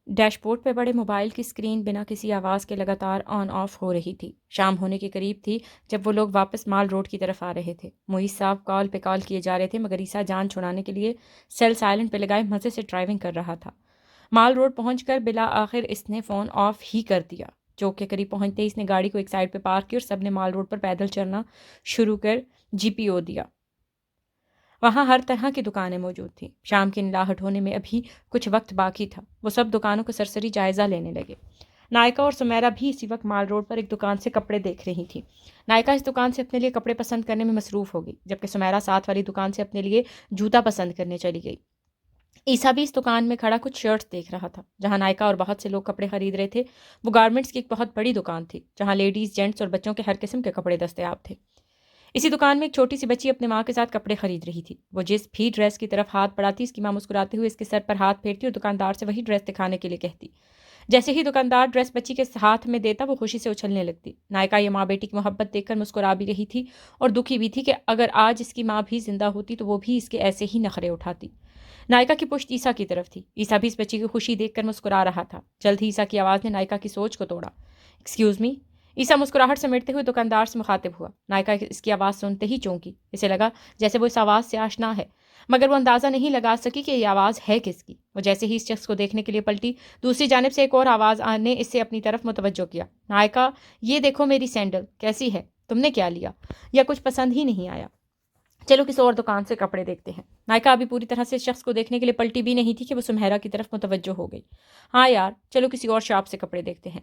Dash board پہ بڑے mobile کی اسکرین بنا کسی آواز کے لگاتار آن آف ہو رہی تھی۔ شام ہونے کے قریب تھی جب وہ لوگ واپس مال روڈ کی طرف آ رہے تھے۔ معیز صاحب کال پہ کال کیے جا رہے تھے مگر عیسیٰ جان چھڑانے کے لیے سیل سائلنٹ پہ لگائے مزے سے ڈرائیونگ کر رہا تھا۔ مال روڈ پہنچ کر بلا آخر اس نے فون آف ہی کر دیا۔ چوک کے قریب پہنچتے ہی اس نے گاڑی کو ایک سائڈ پہ پارک کی اور سب نے مال روڈ پر پیدل چلنا شروع کر جی پی او دیا۔ وہاں ہر طرح کی دکانیں موجود تھیں۔ شام کی نلاہٹ ہونے میں ابھی کچھ وقت باقی تھا۔ وہ سب دکانوں کا سرسری جائزہ لینے لگے۔ نائکا اور سمیرا بھی اسی وقت مال روڈ پر ایک دکان سے کپڑے دیکھ رہی تھی۔ نائکا اس دکان سے اپنے لیے کپڑے پسند کرنے میں مصروف ہو گئی جبکہ سمیرا ساتھ والی دکان سے اپنے لیے جوتا پسند کرنے چلی گئی۔ عیسیٰ بھی اس دکان میں کھڑا کچھ شرٹس دیکھ رہا تھا۔ جہاں نائکا اور بہت سے لوگ کپڑے خرید رہے تھے وہ گارمنٹس کی ایک بہت بڑی دکان تھی جہاں لیڈیز، جینٹس اور بچوں کے ہر قسم کے کپڑے دستیاب تھے۔ اسی دکان میں ایک چھوٹی سی بچی اپنے ماں کے ساتھ کپڑے خرید رہی تھی۔ وہ جس بھی ڈریس کی طرف ہاتھ بڑھاتی اس کی ماں مسکراتے ہوئے اس کے سر پر ہاتھ پھیرتی اور دکاندار سے وہی ڈریس دکھانے کے لیے کہتی۔ جیسے ہی دکاندار ڈریس بچی کے ہاتھ میں دیتا وہ خوشی سے اچھلنے لگتی۔ نائکا یہ ماں بیٹی کی محبت دیکھ کر مسکرا بھی رہی تھی اور دکھی بھی تھی کہ اگر آج اس کی ماں بھی زندہ ہوتی تو وہ بھی اس کے ایسے ہی نخرے اٹھاتی۔ نائکا کی پشت عیسیٰ کی طرف تھی۔ عیسیٰ بھی اس بچی کی خوشی دیکھ کر مسکرا رہا تھا۔ جلد ہی عیسیٰ کی آواز نے نائکا کی سوچ کو توڑا۔ Excuse me? عیسیٰ مسکراہٹ سمیٹتے ہوئے دکاندار سے مخاطب ہوا۔ نائکا اس کی آواز سنتے ہی چونکی۔ اسے لگا جیسے وہ اس آواز سے آشنا ہے مگر وہ اندازہ نہیں لگا سکی کہ یہ آواز ہے کس کی۔ وہ جیسے ہی اس شخص کو دیکھنے کے لیے پلٹی دوسری جانب سے ایک اور آواز نے اسے اپنی طرف متوجہ کیا۔ نائکا، یہ دیکھو میری سینڈل کیسی ہے، تم نے کیا لیا؟ یا کچھ پسند ہی نہیں آیا؟ چلو کسی اور دکان سے کپڑے دیکھتے ہیں۔ نائکا ابھی پوری طرح سے اس شخص کو دیکھنے کے لیے پلٹی بھی نہیں تھی کہ وہ سمیرا کی طرف متوجہ ہو گئی۔ ہاں یار، چلو کسی اور شاپ سے کپڑے دیکھتے ہیں،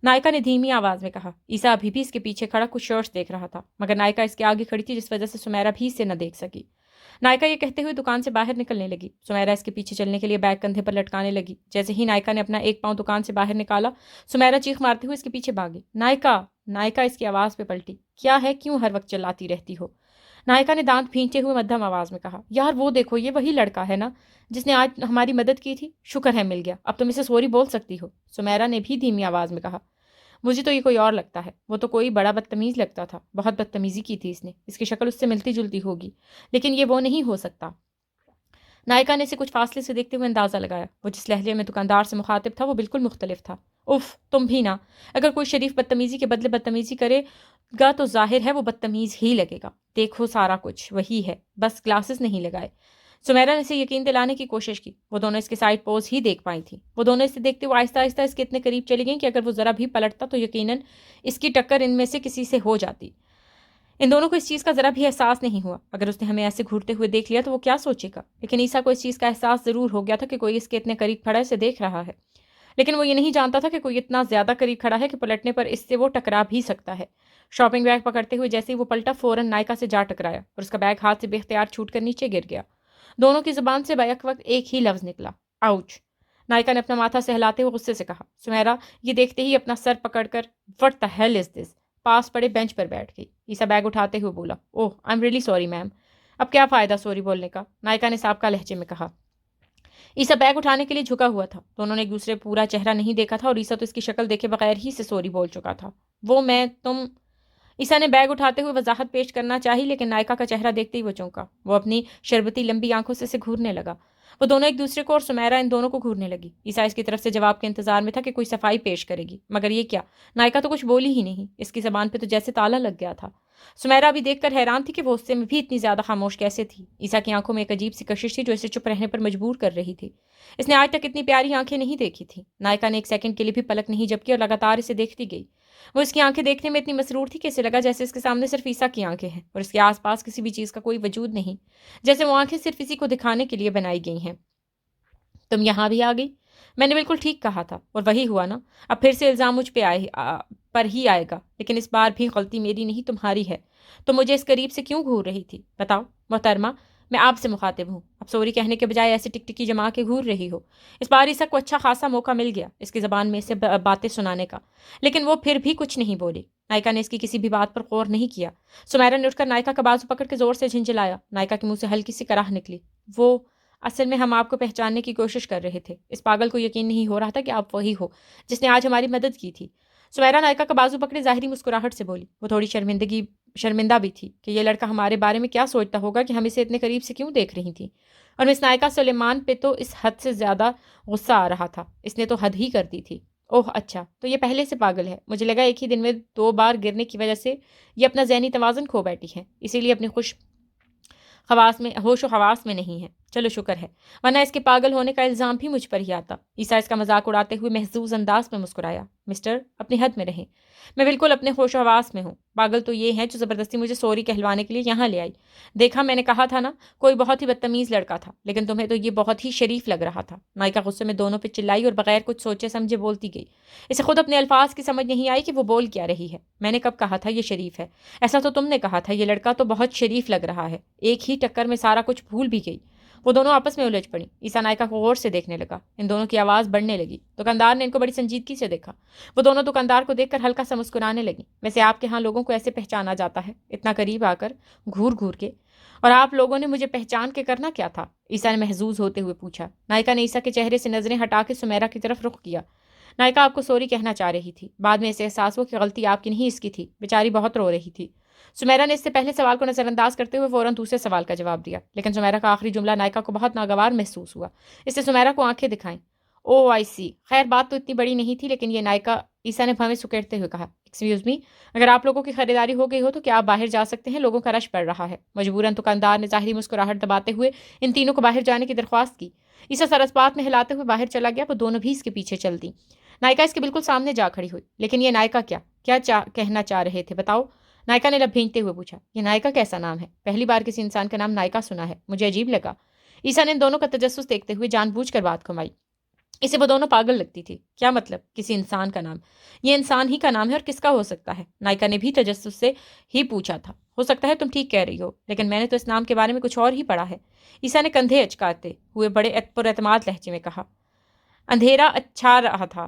نائکا نے دھیمی آواز میں کہا۔ عیسیٰ ابھی بھی اس کے پیچھے کھڑا کچھ شرٹس دیکھ رہا تھا مگر نائکا اس کے آگے کھڑی تھی جس وجہ سے سمیرا بھی اسے نہ دیکھ سکی۔ نائکا یہ کہتے ہوئے دکان سے باہر نکلنے لگی۔ سمیرا اس کے پیچھے چلنے کے لیے بیگ کندھے پر لٹکانے لگی۔ جیسے ہی نائکا نے اپنا ایک پاؤں دکان سے باہر نکالا سمیرا چیخ مارتے ہوئے اس کے پیچھے بھاگی۔ نائکا! نائکا اس کی آواز پہ پلٹی۔ کیا ہے، کیوں ہر وقت چلاتی رہتی ہو؟ نائکا نے دانت بھینچتے ہوئے مدھم آواز میں کہا۔ یار وہ دیکھو، یہ وہی لڑکا ہے نا جس نے آج ہماری مدد کی تھی؟ شکر ہے مل گیا، اب تم اسے سوری بول سکتی ہو۔ سمیرا نے بھی دھیمی آواز میں کہا۔ مجھے تو یہ کوئی اور لگتا ہے، وہ تو کوئی بڑا بدتمیز لگتا تھا، بہت بدتمیزی کی تھی اس نے، اس کی شکل اس سے ملتی جلتی ہوگی لیکن یہ وہ نہیں ہو سکتا۔ نائکا نے اسے کچھ فاصلے سے دیکھتے ہوئے اندازہ لگایا۔ وہ جس لہجے میں دکاندار سے مخاطب تھا وہ بالکل مختلف تھا۔ اف، تم بھی نا، اگر کوئی شریف بدتمیزی کے بدلے بدتمیزی کرے گا تو ظاہر ہے وہ بدتمیز ہی لگے گا۔ دیکھو سارا کچھ وہی ہے، بس گلاسز نہیں لگائے۔ سمیرا نے اسے یقین دلانے کی کوشش کی۔ وہ دونوں اس کے سائڈ پوز ہی دیکھ پائی تھیں۔ وہ دونوں اسے دیکھتے ہوئے آہستہ آہستہ اس کے اتنے قریب چلی گئیں کہ اگر وہ ذرا بھی پلٹتا تو یقیناً اس کی ٹکر ان میں سے کسی سے ہو جاتی۔ ان دونوں کو اس چیز کا ذرا بھی احساس نہیں ہوا۔ اگر اس نے ہمیں ایسے گھورتے ہوئے دیکھ لیا تو وہ کیا سوچے گا؟ لیکن عیسیٰ کو اس چیز کا احساس ضرور ہو گیا تھا کہ کوئی اس کے اتنے قریب کھڑا اسے دیکھ رہا ہے، لیکن وہ یہ نہیں جانتا تھا کہ کوئی اتنا زیادہ قریب کھڑا ہے کہ پلٹنے پر اس سے وہ ٹکرا بھی سکتا ہے۔ شاپنگ بیگ پکڑتے ہوئے جیسے ہی وہ پلٹا فوراً نائکا سے جا ٹکرایا اور اس کا بیگ ہاتھ سے بے اختیار چھوٹ کر نیچے گر گیا۔ دونوں کی زبان سے بیک وقت ایک ہی لفظ نکلا، آؤچ۔ نائکا نے اپنا ماتھا سہلاتے ہوئے غصے سے کہا۔ سمیرا یہ دیکھتے ہی اپنا سر پکڑ کر وٹ دا ہیل از دس پاس پڑے بینچ پر بیٹھ گئی۔ عیسیٰ بیگ اٹھاتے ہوئے بولا، oh I am really sorry ma'am. اب کیا فائدہ سوری بولنے کا، نائکا نے سابقہ لہجے میں کہا۔ عیسیٰ بیگ اٹھانے کے لیے جھکا ہوا تھا۔ دونوں نے ایک دوسرے پورا چہرہ نہیں دیکھا تھا اور عیسیٰ تو اس کی شکل دیکھے بغیر ہی سے سوری بول چکا تھا۔ وہ میں تم عیسیٰ نے بیگ اٹھاتے ہوئے وضاحت پیش کرنا چاہی لیکن نائکا کا چہرہ دیکھتے ہی وہ چونکا۔ وہ اپنی شربتی لمبی آنکھوں سے اسے گھورنے لگا۔ وہ دونوں ایک دوسرے کو اور سمیرا ان دونوں کو گھورنے لگی۔ عیسیٰ اس کی طرف سے جواب کے انتظار میں تھا کہ کوئی صفائی پیش کرے گی مگر یہ کیا، نائکا تو کچھ بولی ہی نہیں۔ اس کی زبان پہ تو جیسے تالا لگ گیا تھا۔ سمیرا بھی دیکھ کر حیران تھی کہ وہ اس سے بھی اتنی زیادہ خاموش کیسے تھی۔ عیسیٰ کی آنکھوں میں ایک عجیب سی کشش تھی جو اسے چپ رہنے پر مجبور کر رہی تھی۔ اس نے آج تک اتنی پیاری آنکھیں نہیں دیکھی تھی۔ نائکا نے ایک سیکنڈ کے لیے بھی پلک نہیں جھپکی اور لگاتار اسے دیکھتی گئی۔ وہ اس کی آنکھیں دیکھنے میں اتنی مسرور تھی کہ اسے لگا جیسے اس کے سامنے صرف عیسیٰ کی آنکھیں ہیں اور اس کے آس پاس کسی بھی چیز کا کوئی وجود نہیں، جیسے وہ آنکھیں صرف اسی کو دکھانے کے لیے بنائی گئی ہیں۔ تم یہاں بھی آ گئی؟ میں نے بالکل ٹھیک کہا تھا اور وہی ہوا نا، اب پھر سے الزام مجھ پہ پر ہی آئے گا، لیکن اس بار بھی غلطی میری نہیں تمہاری ہے۔ تم مجھے اس قریب سے کیوں گھور رہی تھی بتاؤ؟ محترمہ، میں آپ سے مخاطب ہوں، اب سوری کہنے کے بجائے ایسے ٹک ٹکی جما کے گھور رہی ہو۔ اس بار عیسیٰ کو اچھا خاصا موقع مل گیا اس کی زبان میں اسے باتیں سنانے کا، لیکن وہ پھر بھی کچھ نہیں بولی۔ نائکا نے اس کی کسی بھی بات پر غور نہیں کیا۔ سمیرا نے اٹھ کر نائکا کا بازو پکڑ کے زور سے جھنجھلایا۔ نائکا کے منہ سے ہلکی سی کراہ نکلی۔ وہ اصل میں ہم آپ کو پہچاننے کی کوشش کر رہے تھے، اس پاگل کو یقین نہیں ہو رہا تھا کہ آپ وہی ہو جس نے آج ہماری مدد کی تھی۔ سمیرا نائکا کا بازو پکڑے ظاہری مسکراہٹ سے بولی۔ وہ تھوڑی شرمندہ بھی تھی کہ یہ لڑکا ہمارے بارے میں کیا سوچتا ہوگا کہ ہم اسے اتنے قریب سے کیوں دیکھ رہی تھیں۔ اور مس نائکا سلیمان پہ تو اس حد سے زیادہ غصہ آ رہا تھا. اس نے تو حد ہی کر دی تھی. اوہ اچھا، تو یہ پہلے سے پاگل ہے. مجھے لگا ایک ہی دن میں 2 بار گرنے کی وجہ سے یہ اپنا ذہنی توازن کھو بیٹھی ہے، اسی لیے اپنی ہوش و حواس میں نہیں ہے. چلو شکر ہے، ورنہ اس کے پاگل ہونے کا الزام بھی مجھ پر ہی آتا. عیسیٰ اس کا مذاق اڑاتے ہوئے محظوظ انداز میں مسکرایا. مسٹر، اپنی حد میں رہیں. میں بالکل اپنے ہوش و حواس میں ہوں. پاگل تو یہ ہیں جو زبردستی مجھے سوری کہلوانے کے لیے یہاں لے آئی. دیکھا، میں نے کہا تھا نا، کوئی بہت ہی بدتمیز لڑکا تھا، لیکن تمہیں تو یہ بہت ہی شریف لگ رہا تھا. نائکا غصے میں دونوں پہ چلائی اور بغیر کچھ سوچے سمجھے بولتی گئی. اسے خود اپنے الفاظ کی سمجھ نہیں آئی کہ وہ بول کیا رہی ہے. میں نے کب کہا تھا یہ شریف ہے؟ ایسا تو تم نے کہا تھا. یہ لڑکا تو بہت شریف لگ رہا ہے. ایک ہی ٹکر میں سارا کچھ بھول بھی گئی. وہ دونوں آپس میں الجھ پڑی. عیسیٰ نائکا کو غور سے دیکھنے لگا. ان دونوں کی آواز بڑھنے لگی. دکاندار نے ان کو بڑی سنجیدگی سے دیکھا. وہ دونوں دکاندار کو دیکھ کر ہلکا سا مسکرانے لگی. ویسے آپ کے ہاں لوگوں کو ایسے پہچانا جاتا ہے، اتنا قریب آ کر، گھور گھور کے؟ اور آپ لوگوں نے مجھے پہچان کے کرنا کیا تھا؟ عیسیٰ نے محظوظ ہوتے ہوئے پوچھا. نائکا نے عیسیٰ کے چہرے سے نظریں ہٹا کے سمیرا کی طرف رخ کیا. نائکا آپ کو سوری کہنا چاہ رہی تھی. بعد میں اسے احساس ہوا کہ غلطی آپ کی نہیں، اس کی تھی. بیچاری بہت رو رہی تھی. سمیرا نے اس سے پہلے سوال کو نظر انداز کرتے ہوئے فوراً دوسرے سوال کا جواب دیا، لیکن سمیرا کا آخری جملہ نائکا کو بہت ناگوار محسوس ہوا. اس نے سمیرا کو آنکھیں دکھائیں. او آئی سی، خیر بات تو اتنی بڑی نہیں تھی، لیکن یہ نائکا. عیسیٰ نے بھویں سکیڑتے ہوئے کہا. ایکسکیوز می، اگر آپ لوگوں کی خریداری ہو گئی ہو تو کیا آپ باہر جا سکتے ہیں؟ لوگوں کا رش پڑ رہا ہے. مجبوراً دکاندار نے ظاہری مسکراہٹ دباتے ہوئے ان تینوں کو باہر جانے کی درخواست کی. عیسیٰ سرسپات میں ہلاتے ہوئے باہر چلا گیا. وہ دونوں بھی اس کے پیچھے چل دیں. نائکا اس کے بالکل سامنے جا کھڑی ہوئی. لیکن یہ نائکا کیا کہنا چاہ رہے تھے؟ بتاؤ. نائکا نے لب بھینجتے ہوئے پوچھا. یہ نائکا کیسا نام ہے؟ پہلی بار کسی انسان کا نام نائکا سنا ہے، مجھے عجیب لگا. عیسیٰ نے ان دونوں کا تجسس دیکھتے ہوئے جان بوجھ کر بات گھمائی. اسے وہ دونوں پاگل لگتی تھی. کیا مطلب کسی انسان کا نام؟ یہ انسان ہی کا نام ہے، اور کس کا ہو سکتا ہے؟ نائکا نے بھی تجسس سے ہی پوچھا تھا. ہو سکتا ہے تم ٹھیک کہہ رہی ہو، لیکن میں نے تو اس نام کے بارے میں کچھ اور ہی پڑھا ہے. عیسیٰ نے کندھے اچکاتے ہوئے بڑے پر اعتماد لہجے میں کہا. اندھیرا اچھا رہا تھا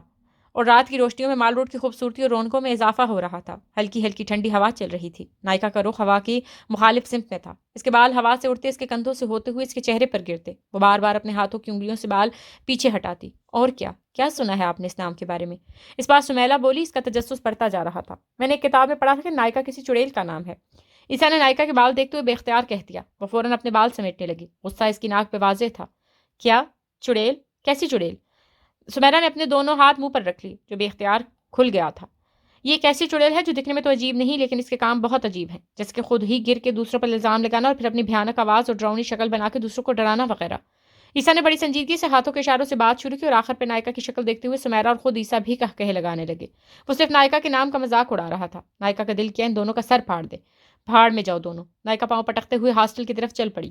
اور رات کی روشنیوں میں مال روڈ کی خوبصورتی اور رونقوں میں اضافہ ہو رہا تھا. ہلکی ہلکی ٹھنڈی ہوا چل رہی تھی. نائکا کا رخ ہوا کی مخالف سمت میں تھا. اس کے بال ہوا سے اڑتے اس کے کندھوں سے ہوتے ہوئے اس کے چہرے پر گرتے. وہ بار بار اپنے ہاتھوں کی انگلیوں سے بال پیچھے ہٹاتی. اور کیا سنا ہے آپ نے اس نام کے بارے میں؟ اس بار سمیلا بولی. اس کا تجسس پڑھتا جا رہا تھا. میں نے ایک کتاب میں پڑھا تھا کہ نائکا کسی چڑیل کا نام ہے. عیسیٰ نے نائکا کے بال دیکھتے ہوئے بے اختیار کہہ دیا. وہ فوراً اپنے بال سمیٹنے لگی. غصہ اس کی ناک پہ واضح تھا. کیا چڑیل؟ کیسی چڑیل؟ سمیرا نے اپنے دونوں ہاتھ منہ پر رکھ لی، جو بے اختیار کھل گیا تھا. یہ ایک ایسی چڑیل ہے جو دکھنے میں تو عجیب نہیں، لیکن اس کے کام بہت عجیب ہیں، جیسے کہ خود ہی گر کے دوسروں پر الزام لگانا اور پھر اپنی بھیانک آواز اور ڈراؤنی شکل بنا کے دوسروں کو ڈرانا وغیرہ. عیسیٰ نے بڑی سنجیدگی سے ہاتھوں کے اشاروں سے بات شروع کی اور آخر پہ نائکا کی شکل دیکھتے ہوئے سمیرا اور خود عیسیٰ بھی کہے لگانے لگے. وہ صرف نائکا کے نام کا مذاق اڑا رہا تھا. نائکا کا دل کیا ان دونوں کا سر پھاڑ دے. پھاڑ میں جاؤ دونوں. نائکا پاؤں پٹکتے ہوئے ہاسٹل کی طرف چل پڑی.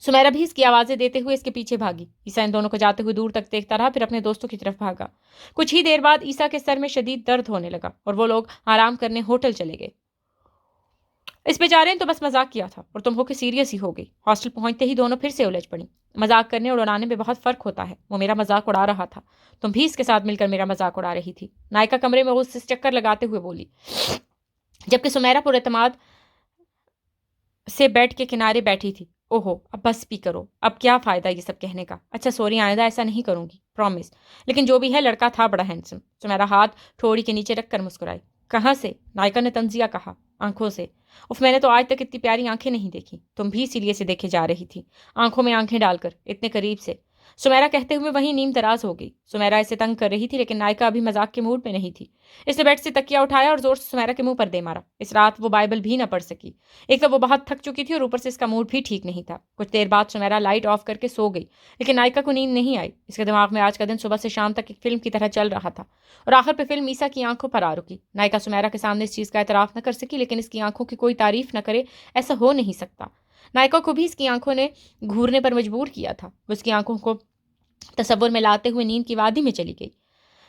سمیرا بھی اس کی آوازیں دیتے ہوئے اس کے پیچھے بھاگی. عیسیٰ ان دونوں کو جاتے ہوئے دور تک دیکھتا رہا، پھر اپنے دوستوں کی طرف بھاگا. کچھ ہی دیر بعد عیسیٰ کے سر میں شدید درد ہونے لگا اور وہ لوگ آرام کرنے ہوٹل چلے گئے. اس بیچارے نے تو بس مذاق کیا تھا اور تم ہو کے سیریس ہی ہو گئی. ہاسٹل پہنچتے ہی دونوں پھر سے الجھ پڑی. مذاق کرنے اور اڑانے میں بہت فرق ہوتا ہے. وہ میرا مذاق اڑا رہا تھا، تم بھی اس کے ساتھ مل کر میرا مذاق اڑا رہی تھی. نائکا کمرے میں غصے سے چکر لگاتے ہوئے بولی، جبکہ سمیرا پر اعتماد سے بیٹھ کے کنارے بیٹھی تھی. اوہو، اب بس بھی کرو. اب کیا فائدہ یہ سب کہنے کا؟ اچھا سوری، آئندہ ایسا نہیں کروں گی، پرومس. لیکن جو بھی ہے، لڑکا تھا بڑا ہینڈسم. سمیرا ہاتھ ٹھوڑی کے نیچے رکھ کر مسکرائی. کہاں سے؟ نائکا نے تنزیہ کہا. آنکھوں سے. میں نے تو آج تک اتنی پیاری آنکھیں نہیں دیکھی. تم بھی اسی لیے سے دیکھے جا رہی تھی، آنکھوں میں آنکھیں ڈال کر، اتنے قریب سے. سمیرا کہتے ہوئے وہیں نیم دراز ہو گئی. سمیرا اسے تنگ کر رہی تھی، لیکن نائکا ابھی مذاق کے موڈ میں نہیں تھی. اس نے بیڈ سے تکیا اٹھایا اور زور سے سمیرا کے منہ پر دے مارا. اس رات وہ بائبل بھی نہ پڑھ سکی. ایک تو وہ بہت تھک چکی تھی اور اوپر سے اس کا موڈ بھی ٹھیک نہیں تھا. کچھ دیر بعد سمیرا لائٹ آف کر کے سو گئی، لیکن نائکا کو نیند نہیں آئی. اس کے دماغ میں آج کا دن صبح سے شام تک ایک فلم کی طرح چل رہا تھا اور آخر پہ فلم عیسیٰ کی آنکھوں پر آ رکی. نائکا سمیرا کے سامنے اس چیز کا اعتراف نہ کر سکی، لیکن اس کی آنکھوں کی کوئی تعریف نہ کرے ایسا ہو نہیں سکتا. نائکا کو بھی اس کی آنکھوں نے گھورنے پر مجبور کیا تھا. وہ اس کی آنکھوں کو تصور میں لاتے ہوئے نیند کی وادی میں چلی گئی.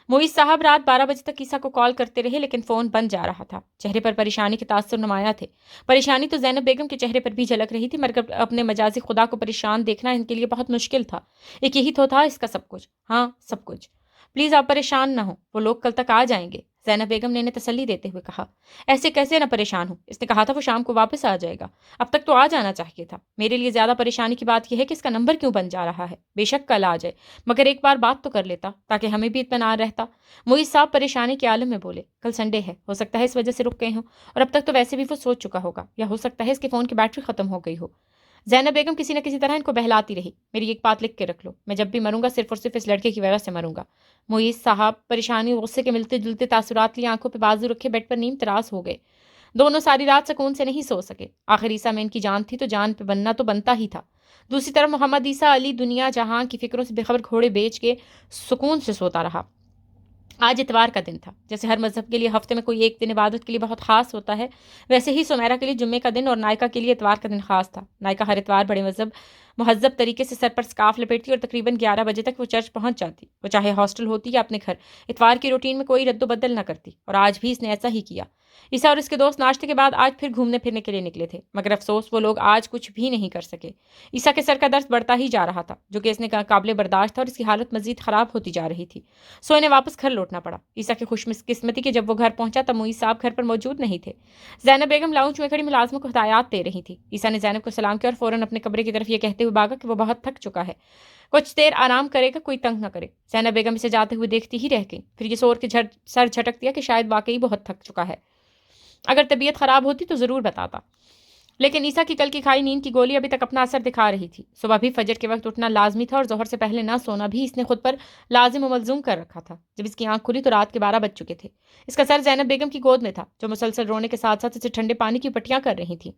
معیز صاحب رات 12 بجے تک عیسیٰ کو کال کرتے رہے، لیکن فون بند جا رہا تھا. چہرے پر پریشانی کے تاثر نمایاں تھے. پریشانی تو زینب بیگم کے چہرے پر بھی جھلک رہی تھی، مگر اپنے مجازی خدا کو پریشان دیکھنا ان کے لیے بہت مشکل تھا. ایک یہی تو تھا اس کا سب کچھ. ہاں سب کچھ. پلیز آپ پریشان نہ ہوں، وہ لوگ کل تک آ جائیں گے. زینب بیگم نے انہیں تسلی دیتے ہوئے کہا. ایسے کیسے نہ پریشان ہوں؟ اس نے کہا تھا وہ شام کو واپس آ جائے گا. اب تک تو آ جانا چاہیے تھا. میرے لیے زیادہ پریشانی کی بات یہ ہے کہ اس کا نمبر کیوں بن جا رہا ہے. بے شک کل آ جائے، مگر ایک بار بات تو کر لیتا تاکہ ہمیں بھی اطمینان رہتا. معیز صاحب پریشانی کے عالم میں بولے. کل سنڈے ہے، ہو سکتا ہے اس وجہ سے رک گئے ہوں، اور اب تک تو ویسے بھی وہ سوچ چکا ہوگا، یا ہو سکتا ہے اس کے فون کی بیٹری ختم ہو گئی ہو. زینب بیگم کسی نہ کسی طرح ان کو بہلاتی رہی. میری ایک بات لکھ کے رکھ لو, میں جب بھی مروں گا صرف اور صرف اس لڑکے کی وجہ سے مروں گا. معیز صاحب پریشانی اور غصے کے ملتے جلتے تاثرات لیے آنکھوں پہ بازو رکھے بیڈ پر نیم تراس ہو گئے. دونوں ساری رات سکون سے نہیں سو سکے. آخر عیسیٰ میں ان کی جان تھی تو جان پہ بننا تو بنتا ہی تھا. دوسری طرف محمد عیسیٰ علی دنیا جہاں کی فکروں سے بے خبر گھوڑے بیچ کے سکون سے سوتا رہا. آج اتوار کا دن تھا. جیسے ہر مذہب کے لیے ہفتے میں کوئی ایک دن عبادت کے لیے بہت خاص ہوتا ہے, ویسے ہی سمیرا کے لیے جمعے کا دن اور نائکا کے لیے اتوار کا دن خاص تھا. نائکا ہر اتوار بڑے مہذب طریقے سے سر پر سکارف لپیٹتی اور تقریباً 11 بجے تک وہ چرچ پہنچ جاتی, وہ چاہے ہاسٹل ہوتی یا اپنے گھر. اتوار کی روٹین میں کوئی رد و بدل نہ کرتی, اور آج بھی اس نے ایسا ہی کیا. عیسیٰ اور اس کے دوست ناشتے کے بعد آج پھر گھومنے پھرنے کے لیے نکلے تھے, مگر افسوس وہ لوگ آج کچھ بھی نہیں کر سکے. عیسیٰ کے سر کا درد بڑھتا ہی جا رہا تھا, جو کہ اس نے قابل برداشت تھا, اور اس کی حالت مزید خراب ہوتی جا رہی تھی. سو انہیں واپس گھر لوٹنا پڑا. عیسیٰ کی خوش قسمتی کہ جب وہ گھر پہنچا تب معیز صاحب گھر پر موجود نہیں تھے. زینب بیگم لاؤنج میں کھڑی ملازموں کو ہدایات دے رہی تھی. عیسیٰ نے زینب کو سلام کیا اور فوراً اپنے کمرے کی طرف یہ کہتے ہوئے بھاگا کہ وہ بہت تھک چکا ہے, کچھ دیر آرام کرے گا, کوئی تنگ نہ کرے. زینب بیگم اسے جاتے ہوئے دیکھتی ہی رہ گئی. پھر یہ سور کے سر جھٹک دیا کہ شاید واقعی بہت تھک چکا ہے. اگر طبیعت خراب ہوتی تو ضرور بتاتا. لیکن عیسیٰ کی کل کی کھائی نیند کی گولی ابھی تک اپنا اثر دکھا رہی تھی. صبح بھی فجر کے وقت اٹھنا لازمی تھا, اور ظہر سے پہلے نہ سونا بھی اس نے خود پر لازم و ملزوم کر رکھا تھا. جب اس کی آنکھ کھلی تو رات کے 12 بج چکے تھے. اس کا سر زینب بیگم کی گود میں تھا, جو مسلسل رونے کے ساتھ ساتھ اسے ٹھنڈے پانی کی پٹیاں کر رہی تھی.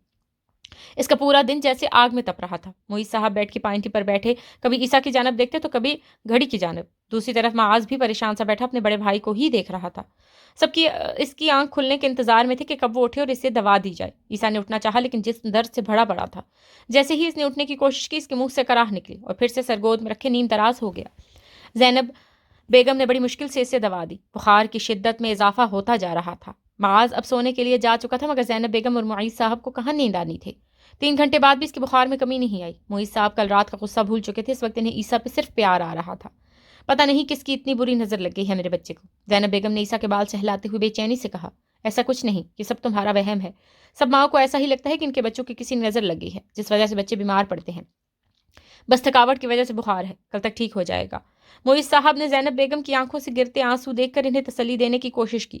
اس کا پورا دن جیسے آگ میں تپ رہا تھا. معیز صاحب بیٹھ کی پائنٹی پر بیٹھے کبھی عیسیٰ کی جانب دیکھتے تو کبھی گھڑی کی جانب. دوسری طرف معاذ بھی پریشان سا بیٹھا اپنے بڑے بھائی کو ہی دیکھ رہا تھا. سب کی اس کی آنکھ کھلنے کے انتظار میں تھے کہ کب وہ اٹھے اور اسے دوا دی جائے. عیسیٰ نے اٹھنا چاہا لیکن جسم درد سے بھرا پڑا تھا. جیسے ہی اس نے اٹھنے کی کوشش کی, اس کے منہ سے کراہ نکلی اور پھر سے سرگود میں رکھے نیم تراز ہو گیا. زینب بیگم نے بڑی مشکل سے اسے دوا دی. بخار کی شدت میں اضافہ ہوتا جا رہا تھا. معاذ اب سونے کے لیے جا چکا تھا, مگر زینب بیگم اور معیز صاحب کو کہاں نیند آنی تھی. 3 گھنٹے بعد بھی اس کے بخار میں کمی نہیں آئی. معیز صاحب کل رات کا غصہ بھول چکے تھے. اس وقت انہیں عیسیٰ پہ صرف پیار آ رہا تھا. پتہ نہیں کس کی اتنی بری نظر لگ گئی ہے میرے بچے کو. زینب بیگم نے عیسیٰ کے بال سہلاتے ہوئے بے چینی سے کہا, ایسا کچھ نہیں, یہ سب تمہارا وہم ہے. سب ماؤں کو ایسا ہی لگتا ہے کہ ان کے بچوں کی کسی نظر لگ گئی ہے, جس وجہ سے بچے بیمار پڑتے ہیں. بس تھکاوٹ کی وجہ سے بخار ہے, کل تک ٹھیک ہو جائے گا. معیز صاحب نے زینب بیگم کی آنکھوں سے گرتے آنسو دیکھ کر انہیں تسلی دینے کی کوشش کی,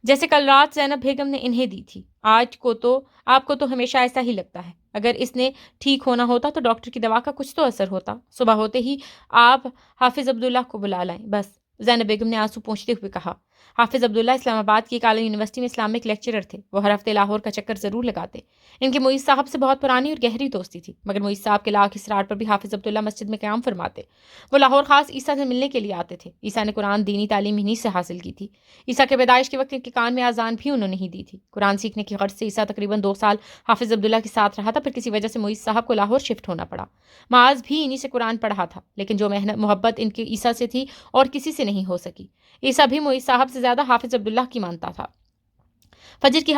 جیسے کل رات زینب بیگم نے انہیں دی تھی. آج کو تو آپ کو تو ہمیشہ ایسا ہی لگتا ہے. اگر اس نے ٹھیک ہونا ہوتا تو ڈاکٹر کی دوا کا کچھ تو اثر ہوتا. صبح ہوتے ہی آپ حافظ عبداللہ کو بلا لائیں بس. زینب بیگم نے آنسو پونچھتے ہوئے کہا. حافظ عبداللہ اسلام آباد کی کالج یونیورسٹی میں اسلامک لیکچرر تھے. وہ ہر ہفتے لاہور کا چکر ضرور لگاتے. ان کی معیز صاحب سے بہت پرانی اور گہری دوستی تھی, مگر معیز صاحب کے لاکھ اصرار پر بھی حافظ عبداللہ مسجد میں قیام فرماتے. وہ لاہور خاص عیسیٰ سے ملنے کے لیے آتے تھے. عیسیٰ نے قرآن دینی تعلیم انہی سے حاصل کی تھی. عیسیٰ کے پیدائش کے وقت ان کے کان میں اذان بھی انہوں نے ہی دی تھی. قرآن سیکھنے کی غرض سے عیسیٰ تقریباً 2 سال حافظ عبداللہ کے ساتھ رہا تھا. پھر کسی وجہ سے معیز صاحب کو لاہور شفٹ ہونا پڑا. معاذ بھی انہی سے قرآن پڑھا تھا, لیکن جو محبت ان کی عیسیٰ سے تھی اور کسی سے نہیں ہو سکی. عیسیٰ بھی معیز صاحب سے زیادہ حافظ عبداللہ کی مانتا تھا. فجر کی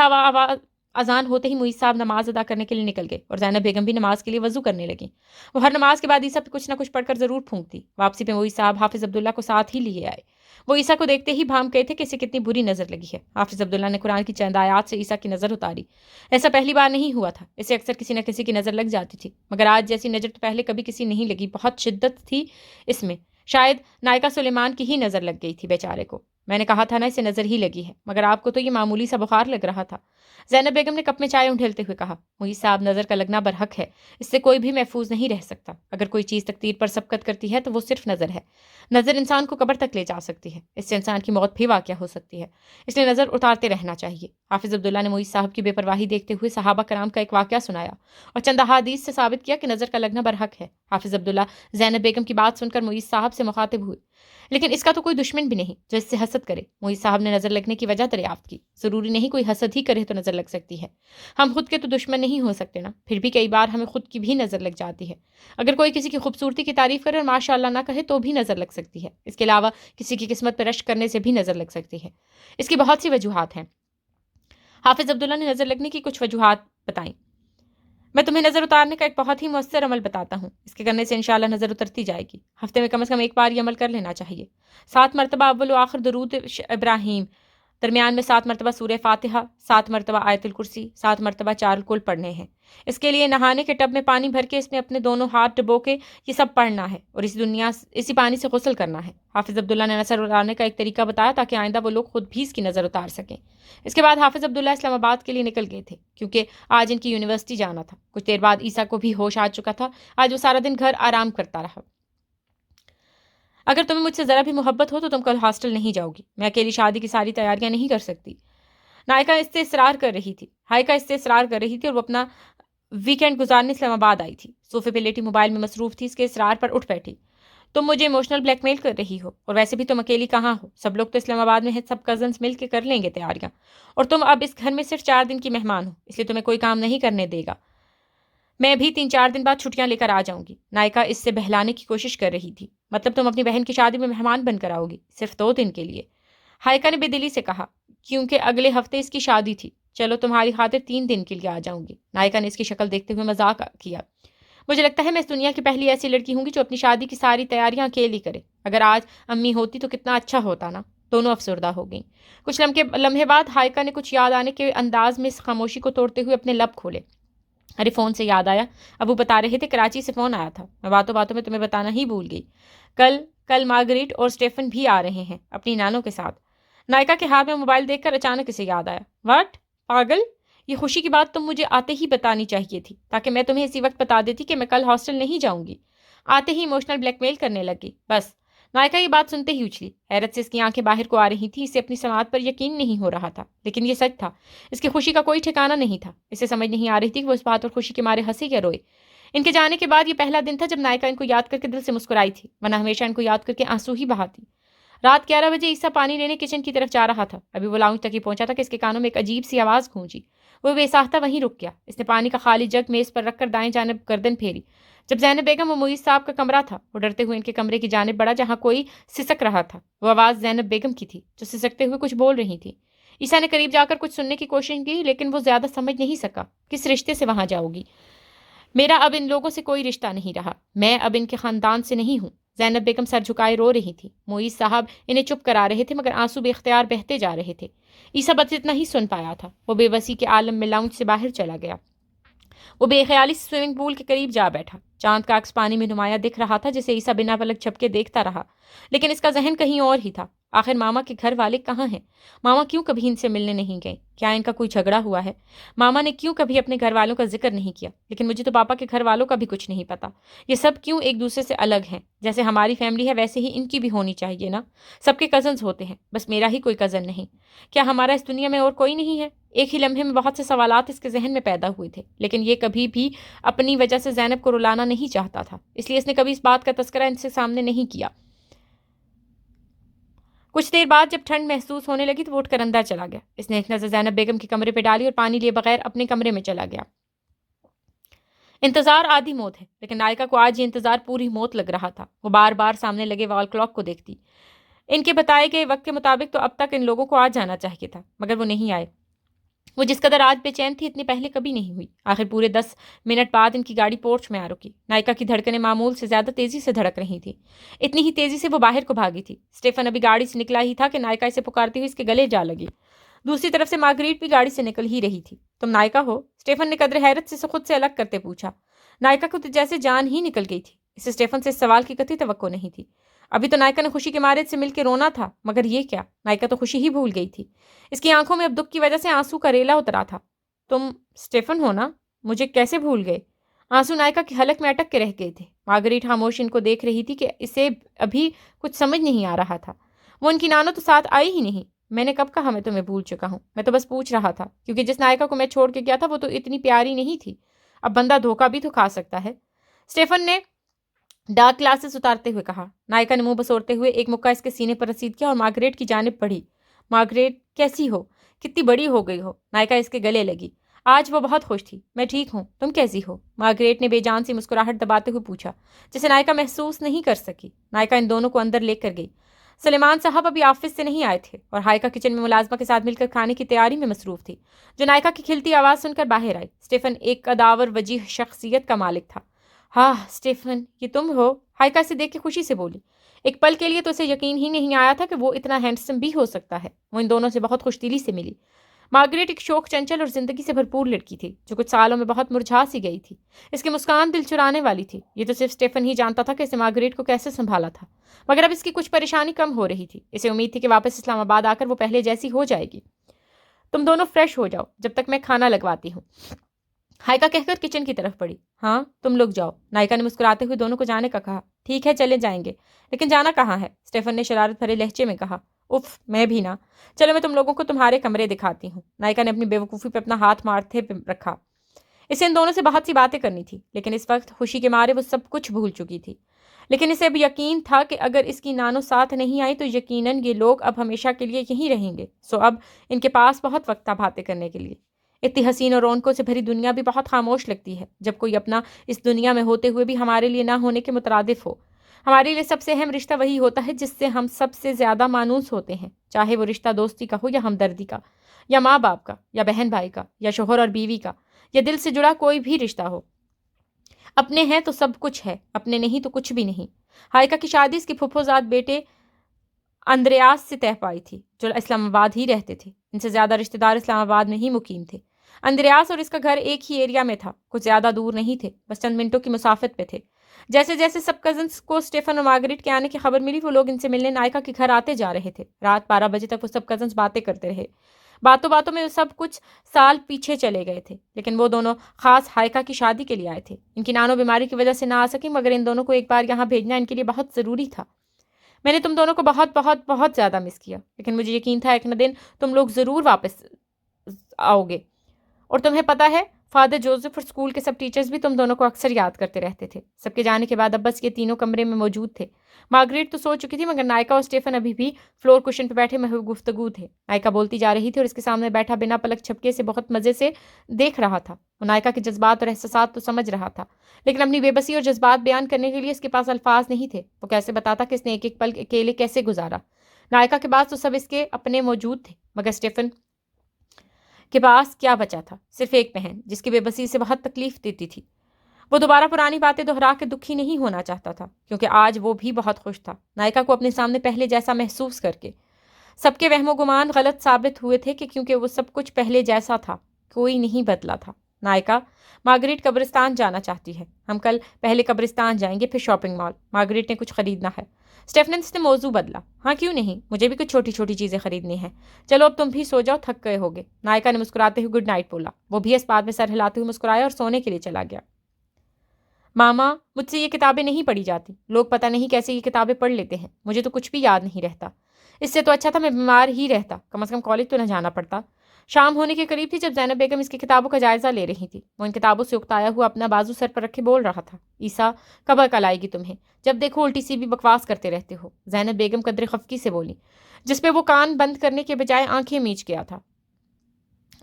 اذان ہوتے ہی معیز صاحب نماز ادا کرنے کے لیے نکل گئے, اور زینب بیگم بھی نماز کے لیے وضو کرنے لگیں. وہ ہر نماز کے بعد عیسیٰ پہ کچھ نہ کچھ پڑھ کر ضرور پھونکتی. واپسی پہ معیز صاحب حافظ عبداللہ کو ساتھ ہی لیے آئے. وہ عیسیٰ کو دیکھتے ہی بھام گئے تھے کہ اسے کتنی بری نظر لگی ہے. حافظ عبداللہ نے قرآن کی چند آیات سے عیسیٰ کی نظر اتاری. ایسا پہلی بار نہیں ہوا تھا. اسے اکثر کسی نہ کسی کی نظر لگ جاتی تھی, مگر آج جیسی نظر تو پہلے کبھی کسی نہیں لگی. بہت شدت تھی اس میں. شاید نائکا سلیمان کی ہی نظر لگ گئی تھی بیچارے کو. میں نے کہا تھا نا اسے نظر ہی لگی ہے, مگر آپ کو تو یہ معمولی سا بخار لگ رہا تھا. زینب بیگم نے کپ میں چائے انڈھیلتے ہوئے کہا. معیز صاحب نظر کا لگنا برحق ہے, اس سے کوئی بھی محفوظ نہیں رہ سکتا. اگر کوئی چیز تقدیر پر سبقت کرتی ہے تو وہ صرف نظر ہے. نظر انسان کو قبر تک لے جا سکتی ہے, اس سے انسان کی موت بھی واقع ہو سکتی ہے. اس لیے نظر اتارتے رہنا چاہیے. حافظ عبداللہ نے معیز صاحب کی بے پرواہی دیکھتے ہوئے صحابہ کرام کا ایک واقعہ سنایا اور چند احادیث سے ثابت کیا کہ نظر کا لگنا برحق ہے. حافظ عبداللہ زینب بیگم کی بات سن کر معیز صاحب سے مخاطب ہوئے. لیکن اس کا تو کوئی دشمن بھی نہیں جو اس سے حسد کرے. معیز صاحب نے نظر لگنے کی وجہ دریافت کی. ضروری نہیں کوئی حسد ہی کرے تو نظر لگ سکتی ہے. ہم خود کے تو دشمن نہیں ہو سکتے نا, پھر بھی کئی بار ہمیں خود کی بھی نظر لگ جاتی ہے. اگر کوئی کسی کی خوبصورتی کی تعریف کرے اور ماشاء اللہ نہ کہے تو بھی نظر لگ سکتی ہے. اس کے علاوہ کسی کی قسمت پہ رشک کرنے سے بھی نظر لگ سکتی ہے. اس کی بہت سی وجوہات ہیں. حافظ عبداللہ نے نظر لگنے کی کچھ وجوہات بتائیں. میں تمہیں نظر اتارنے کا ایک بہت ہی مؤثر عمل بتاتا ہوں. اس کے کرنے سے انشاءاللہ نظر اترتی جائے گی. ہفتے میں کم از کم ایک بار یہ عمل کر لینا چاہیے. 7 مرتبہ اول و آخر درود ابراہیم درمیان میں 7 مرتبہ سورہ فاتحہ، 7 مرتبہ آیت الکرسی، 7 مرتبہ چار الکل پڑھنے ہیں۔ اس کے لیے نہانے کے ٹب میں پانی بھر کے اس میں اپنے دونوں ہاتھ ڈبو کے یہ سب پڑھنا ہے اور اسی پانی سے غسل کرنا ہے۔ حافظ عبداللہ نے نظر اتارنے کا ایک طریقہ بتایا تاکہ آئندہ وہ لوگ خود بھی اس کی نظر اتار سکیں۔ اس کے بعد حافظ عبداللہ اسلام آباد کے لیے نکل گئے تھے کیونکہ آج ان کی یونیورسٹی جانا تھا۔ کچھ دیر بعد عیسیٰ کو بھی ہوش آ چکا تھا۔ آج وہ سارا دن گھر آرام کرتا رہا۔ اگر تمہیں مجھ سے ذرا بھی محبت ہو تو تم کل ہاسٹل نہیں جاؤ گی۔ میں اکیلی شادی کی ساری تیاریاں نہیں کر سکتی۔ ہائیکا اس سے اصرار کر رہی تھی اور وہ اپنا ویکینڈ گزارنے اسلام آباد آئی تھی۔ صوفے پہ لیٹی موبائل میں مصروف تھی۔ اس کے اصرار پر اٹھ بیٹھی۔ تم مجھے ایموشنل بلیک میل کر رہی ہو اور ویسے بھی تم اکیلی کہاں ہو؟ سب لوگ تو اسلام آباد میں ہیں، سب کزنس مل کے کر لیں گے تیاریاں، اور تم اب اس گھر میں صرف 4 دن کی مہمان ہو، اس لیے تمہیں کوئی کام نہیں کرنے دے گا۔ میں بھی 3-4 دن بعد چھٹیاں لے کر آ جاؤں گی۔ نائکا اس سے بہلانے کی کوشش کر رہی تھی۔ مطلب تم اپنی بہن کی شادی میں مہمان بن کر آؤ گی، صرف 2 دن کے لیے؟ ہائیکا نے بے دلی سے کہا، کیونکہ اگلے ہفتے اس کی شادی تھی۔ چلو تمہاری خاطر 3 دن کے لیے آ جاؤں گی۔ نائکا نے اس کی شکل دیکھتے ہوئے مذاق کیا۔ مجھے لگتا ہے میں اس دنیا کی پہلی ایسی لڑکی ہوں گی جو اپنی شادی کی ساری تیاریاں اکیلی کرے۔ اگر آج امی ہوتی تو کتنا اچھا ہوتا نا۔ دونوں افسردہ ہو گئیں۔ کچھ لمحے بعد ہائیکا نے کچھ یاد آنے کے انداز میں اس خاموشی کو توڑتے ہوئے اپنے لب کھولے۔ ارے فون سے یاد آیا، ابو بتا رہے تھے کراچی سے فون آیا تھا، میں باتوں باتوں میں تمہیں بتانا ہی بھول گئی۔ کل مارگریٹ اور اسٹیفن بھی آ رہے ہیں اپنی نانوں کے ساتھ۔ نائکا کے ہاتھ میں موبائل دیکھ کر اچانک اسے یاد آیا، واٹ پاگل، یہ خوشی کی بات تم مجھے آتے ہی بتانی چاہیے تھی تاکہ میں تمہیں اسی وقت بتا دیتی کہ میں کل ہاسٹل نہیں جاؤں گی۔ آتے ہی ایموشنل بلیک میل کرنے لگی بس۔ نائکا یہ بات سنتے ہی اچھلی۔ حیرت سے اس کی آنکھیں باہر کو آ رہی تھی۔ اسے اپنی سماعت پر یقین نہیں ہو رہا تھا، لیکن یہ سچ تھا۔ اس کی خوشی کا کوئی ٹھکانہ نہیں تھا۔ اسے سمجھ نہیں آ رہی تھی کہ وہ اس بات اور خوشی کے مارے ہنسے یا روئے۔ ان کے جانے کے بعد یہ پہلا دن تھا جب نائکا ان کو یاد کر کے دل سے مسکرائی تھی، ورنہ ہمیشہ ان کو یاد کر کے آنسو ہی بہاتی۔ رات 11 بجے عیسیٰ پانی لینے کچن کی طرف جا رہا تھا۔ ابھی وہ لاؤنج تک ہی پہنچا تھا کہ اس کے کانوں میں ایک عجیب سی آواز گونجی۔ وہ بے ساختہ وہیں رک گیا۔ اس نے پانی کا خالی جگ میز پر رکھ کر دائیں جانب گردن پھیری۔ جب زینب بیگم و معیز صاحب کا کمرہ تھا، وہ ڈرتے ہوئے ان کے کمرے کی جانب بڑھا جہاں کوئی سسک رہا تھا۔ وہ آواز زینب بیگم کی تھی جو سسکتے ہوئے کچھ بول رہی تھی۔ عیسیٰ نے قریب جا کر کچھ سننے کی کوشش کی، لیکن وہ زیادہ سمجھ نہیں سکا۔ کس رشتے سے وہاں جاؤ گی؟ میرا اب ان لوگوں سے کوئی رشتہ نہیں رہا، میں اب ان کے خاندان سے نہیں ہوں۔ زینب بیگم سر جھکائے رو رہی تھی۔ معیز صاحب انہیں چپ کرا رہے تھے مگر آنسو بے اختیار بہتے جا رہے تھے۔ عیسیٰ بس اتنا ہی سن پایا تھا۔ وہ بے بسی کے عالم میں لاؤنج سے باہر چلا گیا۔ وہ بے خیالی سے سوئمنگ پول کے قریب جا بیٹھا۔ چاند کا عکس پانی میں نمایاں دکھ رہا تھا جسے عیسیٰ بنا پلک جھپکے دیکھتا رہا، لیکن اس کا ذہن کہیں اور ہی تھا۔ آخر ماما کے گھر والے کہاں ہیں؟ ماما کیوں کبھی ان سے ملنے نہیں گئے؟ کیا ان کا کوئی جھگڑا ہوا ہے؟ ماما نے کیوں کبھی اپنے گھر والوں کا ذکر نہیں کیا؟ لیکن مجھے تو پاپا کے گھر والوں کا بھی کچھ نہیں پتا۔ یہ سب کیوں ایک دوسرے سے الگ ہیں؟ جیسے ہماری فیملی ہے ویسے ہی ان کی بھی ہونی چاہیے نا۔ سب کے کزنز ہوتے ہیں، بس میرا ہی کوئی کزن نہیں۔ کیا ہمارا اس دنیا میں اور کوئی نہیں ہے؟ ایک ہی لمحے میں بہت سے سوالات اس کے ذہن میں پیدا ہوئے تھے، لیکن یہ کبھی بھی اپنی وجہ سے زینب کو رلانا نہیں چاہتا تھا، اس لیے اس نے کبھی اس بات کا تذکرہ ان سے سامنے نہیں کیا۔ کچھ دیر بعد جب ٹھنڈ محسوس ہونے لگی تو وہ اٹھ کر اندر چلا گیا۔ اس نے ایک نظر زینب بیگم کے کمرے پہ ڈالی اور پانی لیے بغیر اپنے کمرے میں چلا گیا۔ انتظار آدھی موت ہے، لیکن نائکا کو آج یہ انتظار پوری موت لگ رہا تھا۔ وہ بار بار سامنے لگے وال کلاک کو دیکھتی۔ ان کے بتائے گئے وقت کے مطابق تو اب تک ان لوگوں کو آ جانا چاہیے تھا، مگر وہ نہیں آئے۔ وہ جس قدر آج بے چین تھی اتنی پہلے کبھی نہیں ہوئی۔ آخر پورے 10 منٹ بعد ان کی گاڑی پورچ میں آ رکی۔ نائکا کی دھڑکنیں معمول سے زیادہ تیزی سے دھڑک رہی تھی، اتنی ہی تیزی سے وہ باہر کو بھاگی تھی۔ اسٹیفن ابھی گاڑی سے نکلا ہی تھا کہ نائکا اسے پکارتی ہوئی اس کے گلے جا لگی۔ دوسری طرف سے مارگریٹ بھی گاڑی سے نکل ہی رہی تھی۔ تم نائکا ہو؟ اسٹیفن نے قدر حیرت سے خود سے الگ کرتے پوچھا۔ نائکا کو تو جیسے جان ہی نکل گئی تھی۔ اسے اسٹیفن سے اس سوال کی قطعی توقع نہیں تھی۔ ابھی تو نائکا نے خوشی کے مارے سے مل کے رونا تھا، مگر یہ کیا؟ نائکا تو خوشی ہی بھول گئی تھی۔ اس کی آنکھوں میں اب دکھ کی وجہ سے آنسو کا ریلا اترا تھا۔ تم اسٹیفن ہو نا؟ مجھے کیسے بھول گئے؟ آنسو نائکا کی حلق میں اٹک کے رہ گئے تھے۔ مارگریٹ خاموش ان کو دیکھ رہی تھی کہ اسے ابھی کچھ سمجھ نہیں آ رہا تھا۔ وہ ان کی نانو تو ساتھ آئی ہی نہیں۔ میں نے کب کہا میں تمہیں بھول چکا ہوں؟ میں تو بس پوچھ رہا تھا، کیونکہ جس نائکا کو میں چھوڑ کے گیا تھا وہ تو اتنی پیاری نہیں تھی۔ اب بندہ دھوکہ بھی تو کھا سکتا ہے۔ اسٹیفن نے ڈارک گلاسز اتارتے ہوئے کہا۔ نائکا نے منہ بسورتے ہوئے ایک مکہ اس کے سینے پر رسید کیا اور مارگریٹ کی جانب بڑھی۔ مارگریٹ کیسی ہو؟ کتنی بڑی ہو گئی ہو؟ نائکا اس کے گلے لگی۔ آج وہ بہت خوش تھی۔ میں ٹھیک ہوں، تم کیسی ہو؟ مارگریٹ نے بے جان سی مسکراہٹ دباتے ہوئے پوچھا، جسے نائکا محسوس نہیں کر سکی۔ نائکا ان دونوں کو اندر لے کر گئی۔ سلیمان صاحب ابھی آفس سے نہیں آئے تھے اور ہائیکا کچن میں ملازمہ کے ساتھ مل کر کھانے کی تیاری میں مصروف تھی، جو نائکا کی کھلتی آواز سن کر باہر آئی۔ اسٹیفن ایک قداور وجیح شخصیت کا مالک تھا۔ ہاں اسٹیفن، یہ تم ہو؟ ہائیکا سے دیکھ کے خوشی سے بولی۔ ایک پل کے لیے تو اسے یقین ہی نہیں آیا تھا کہ وہ اتنا ہینڈسم بھی ہو سکتا ہے۔ وہ ان دونوں سے بہت خوش دلی سے ملی۔ مارگریٹ ایک شوق چنچل اور زندگی سے بھرپور لڑکی تھی جو کچھ سالوں میں بہت مرجھا سی گئی تھی۔ اس کی مسکان دل چرانے والی تھی۔ یہ تو صرف اسٹیفن ہی جانتا تھا کہ اسے مارگریٹ کو کیسے سنبھالا تھا، مگر اب اس کی کچھ پریشانی کم ہو رہی تھی۔ اسے امید تھی کہ واپس اسلام آباد آ کر وہ پہلے جیسی ہو جائے گی۔ تم دونوں فریش ہو جاؤ جب تک میں کھانا لگواتی ہوں، ہائیکا کہہ کر کچن کی طرف پڑی۔ ہاں تم لوگ جاؤ، نائکا نے مسکراتے ہوئے دونوں کو جانے کا کہا۔ ٹھیک ہے چلے جائیں گے، لیکن جانا کہاں ہے؟ اسٹیفن نے شرارت بھرے لہجے میں کہا۔ اف میں بھی نہ، چلو میں تم لوگوں کو تمہارے کمرے دکھاتی ہوں۔ نائکا نے اپنی بیوقوفی پہ اپنا ہاتھ مارتے رکھا۔ اسے ان دونوں سے بہت سی باتیں کرنی تھی، لیکن اس وقت خوشی کے مارے وہ سب کچھ بھول چکی تھی۔ لیکن اسے اب یقین تھا کہ اگر اس کی نانو ساتھ نہیں آئی تو یقیناً یہ لوگ اب ہمیشہ کے لیے یہیں رہیں گے۔ سو اب ان کے پاس بہت وقت تھا باتیں کرنے کے لیے۔ اتنی حسین اور رونقوں سے بھری دنیا بھی بہت خاموش لگتی ہے جب کوئی اپنا اس دنیا میں ہوتے ہوئے بھی ہمارے لیے نہ ہونے کے مترادف ہو۔ ہمارے لیے سب سے اہم رشتہ وہی ہوتا ہے جس سے ہم سب سے زیادہ مانوس ہوتے ہیں، چاہے وہ رشتہ دوستی کا ہو یا ہمدردی کا، یا ماں باپ کا، یا بہن بھائی کا، یا شوہر اور بیوی کا، یا دل سے جڑا کوئی بھی رشتہ ہو۔ اپنے ہیں تو سب کچھ ہے، اپنے نہیں تو کچھ بھی نہیں۔ ہائیکا کی شادی اس کے پھپھوزاد بیٹے اندریاس سے طے پائی تھی جو اسلام آباد ہی رہتے تھے۔ ان سے زیادہ رشتہ دار اسلام آباد میں ہی مقیم تھے۔ اندریاس اور اس کا گھر ایک ہی ایریا میں تھا، کچھ زیادہ دور نہیں تھے، بس چند منٹوں کی مسافت پہ تھے۔ جیسے جیسے سب کزنس کو اسٹیفن اور مارگریٹ کے آنے کی خبر ملی وہ لوگ ان سے ملنے نائکا کے گھر آتے جا رہے تھے۔ رات 12 بجے تک وہ سب کزنس باتیں کرتے رہے۔ باتوں باتوں میں سب کچھ سال پیچھے چلے گئے تھے، لیکن وہ دونوں خاص ہائیکا کی شادی کے لیے آئے تھے۔ ان کی نانو بیماری کی وجہ سے نہ آ سکی، مگر ان دونوں کو ایک بار یہاں بھیجنا ان کے لیے بہت ضروری تھا۔ میں نے تم دونوں کو بہت بہت بہت زیادہ مس کیا، لیکن مجھے یقین تھا ایک نہ دن تم لوگ ضرور واپس آؤ گے۔ اور تمہیں پتہ ہے فادر جوزف اور اسکول کے سب ٹیچرز بھی تم دونوں کو اکثر یاد کرتے رہتے تھے۔ سب کے جانے کے بعد اب بس یہ تینوں کمرے میں موجود تھے۔ مارگریٹ تو سو چکی تھی، مگر نائکا اور اسٹیفن ابھی بھی فلور کشن پہ بیٹھے محو گفتگو تھے۔ نائکا بولتی جا رہی تھی اور اس کے سامنے بیٹھا بنا پلک جھپکے سے بہت مزے سے دیکھ رہا تھا۔ وہ نائکا کے جذبات اور احساسات تو سمجھ رہا تھا، لیکن اپنی بے بسی اور جذبات بیان کرنے کے لیے اس کے پاس الفاظ نہیں تھے۔ وہ کیسے بتاتا کہ اس نے ایک ایک پل اکیلے کیسے گزارا۔ نائکا کے پاس تو سب اس کے اپنے موجود تھے، مگر اسٹیفن کے پاس کیا بچا تھا؟ صرف ایک بہن جس کی بے بسی سے بہت تکلیف دیتی تھی۔ وہ دوبارہ پرانی باتیں دہرا کے دکھی نہیں ہونا چاہتا تھا، کیونکہ آج وہ بھی بہت خوش تھا نائکا کو اپنے سامنے پہلے جیسا محسوس کر کے۔ سب کے وہم و گمان غلط ثابت ہوئے تھے کہ کیونکہ وہ سب کچھ پہلے جیسا تھا، کوئی نہیں بدلا تھا۔ نائکا، مارگریٹ قبرستان جانا چاہتی ہے، ہم کل پہلے قبرستان جائیں گے پھر شاپنگ مال، مارگریٹ نے کچھ خریدنا ہے۔ اسٹیفنس نے موضوع بدلا۔ ہاں کیوں نہیں، مجھے بھی کچھ چھوٹی چھوٹی چیزیں خریدنی ہیں۔ چلو اب تم بھی سو جاؤ، تھک گئے ہوگے۔ نائکا نے مسکراتے ہوئے گڈ نائٹ بولا۔ وہ بھی اس بات میں سر ہلاتے ہوئے مسکرایا اور سونے کے لیے چلا گیا۔ ماما، مجھ سے یہ کتابیں نہیں پڑھی جاتی، لوگ پتہ نہیں کیسے یہ کتابیں پڑھ لیتے ہیں، مجھے تو کچھ بھی یاد نہیں رہتا۔ اس سے تو اچھا تھا میں بیمار ہی رہتا، کم از کم کالج تو نہ جانا پڑتا۔ شام ہونے کے قریب تھی جب زینب بیگم اس کی کتابوں کا جائزہ لے رہی تھی۔ وہ ان کتابوں سے اکتایا ہوا اپنا بازو سر پر رکھے بول رہا تھا، عیسیٰ کب عقل آئے گی تمہیں، جب دیکھو الٹی سی بھی بکواس کرتے رہتے ہو۔ زینب بیگم قدر خفقی سے بولی، جس پہ وہ کان بند کرنے کے بجائے آنکھیں میچ گیا تھا۔